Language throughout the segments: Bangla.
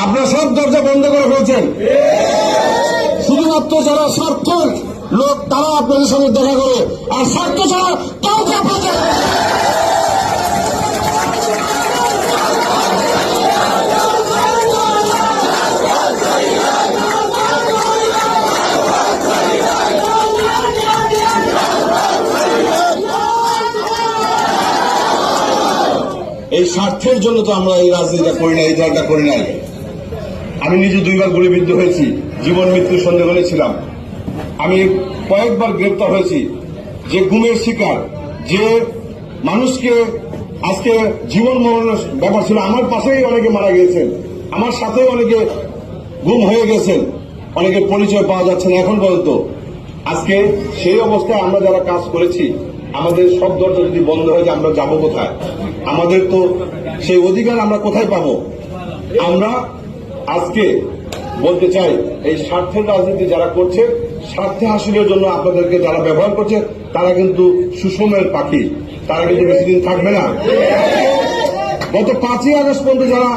আপনারা সব দরজা বন্ধ করে ফেলছেন। শুধুমাত্র যারা স্বার্থের লোক তারা আপনাদের সঙ্গে দেখা করে, আর স্বার্থ ছাড়া কাউকে আপনাদের এই স্বার্থের জন্য তো আমরা এই রাজনীতিটা করি না, এই দলটা করি নাই। আমি নিজে 2 বার গুলিবিদ্ধ হয়েছি, জীবন মৃত্যুর সন্দেহে ছিলাম। আমি কয়েকবার গ্রেপ্তার হয়েছি। যে গুমের শিকার, যে মানুষকে আজকে জীবন মরণের ব্যাপার ছিল, আমার পাশেই অনেকে মারা গিয়েছেন, আমার সাথেই অনেকে গুম হয়ে গেছেন, অনেকের পরিচয় পাওয়া যাচ্ছে না এখন পর্যন্ত। আজকে সেই অবস্থায় আমরা যারা কাজ করেছি, আমাদের সব দরজা যদি বন্ধ হয়ে যায় আমরা যাবো কোথায়? আমাদের তো সেই অধিকার আমরা কোথায় পাবো? আমরা আজকে বলতে চাই, এই স্বার্থের রাজনীতি যারা করছে, স্বার্থে হাসিলের জন্য আপনাদেরকে যারা ব্যবহার করছে, তারা কিন্তু সুষমের পাখি, তারা কিন্তু বেশি দিন থাকবে না। গত 5ই আগস্ট পর্যন্ত যারা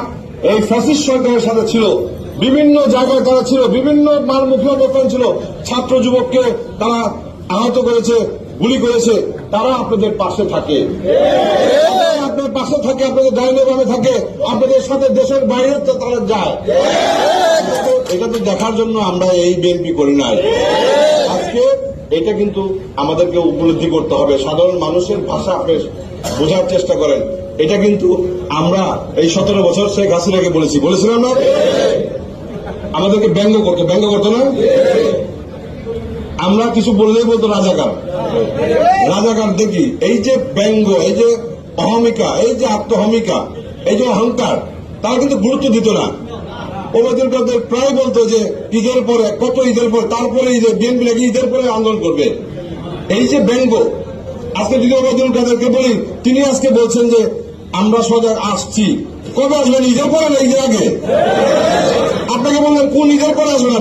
এই ফ্যাসিস্ট সরকারের সাথে ছিল, বিভিন্ন জায়গায় তারা ছিল, বিভিন্ন মারমুখী অবস্থান ছিল, ছাত্র যুবককে তারা আহত করেছে, গুলি করেছে, তারা আপনাদের পাশে থাকে, আপনার পাশে থাকে, আপনাদের ডাইনে বামে থাকে, আপনাদের সাথে দেশের বাইরে তো তারা যায়। এটা তো দেখার জন্য আমরা এই বিএনপি করি নাই। আজকে এটা কিন্তু আমাদেরকে উপলব্ধি করতে হবে। সাধারণ মানুষের ভাষা আপনি বোঝার চেষ্টা করেন। এটা কিন্তু আমরা এই 17 বছর শেখ হাসিনাকে বলেছিলাম না, আমাদেরকে ব্যঙ্গ করতো না। আমরা কিছু বললেই বলতো রাজাকার দেখি। এই যে ব্যঙ্গ, এই যে অহমিকা, এই যে আত্মহমিকা, এই যে অহংকার, তারা কিন্তু গুরুত্ব দিত না। ওবায়দুল কাদের প্রায় বলতো যে ঈদের পরে, কত ঈদের পরে, তারপরে বিএনপি নাকি ঈদের পরে আন্দোলন করবে। এই যে ব্যঙ্গ, আজকে যদি ওবায়দুল কাদেরকে বলি, তিনি আজকে বলছেন যে আমরা সজাগ আসছি। কবে আসবেন? ঈদের পরে না ঈদের আগে? আপনাকে বললেন কোন ঈদের পরে আসবেন?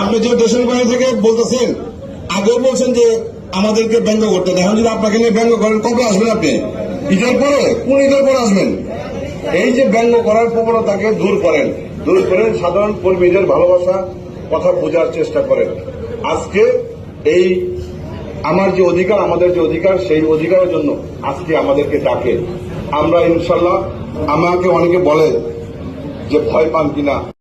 আপনি যে দেশের বাইরে থেকে বলতেছেন, আগেও বলছেন যে আমাদেরকে ব্যঙ্গ করতে, এখন যদি আপনাকে নিয়ে ব্যঙ্গ করেন, কবে আসবেন আপনি? ঈদের পরে? কোন ঈদের পরে আসবেন? এই যে ব্যঙ্গ করার প্রবণতাকে দূর করেন, সাধারণ কর্মীদের ভালোবাসা কথা বোঝার চেষ্টা করেন। আজকে এই আমার যে অধিকার, আমাদের যে অধিকার, সেই অধিকারের জন্য আজকে আমাদেরকে ডাকে। আমরা ইনশাল্লাহ, আমাকে অনেকে বলে যে ভয় পান কিনা,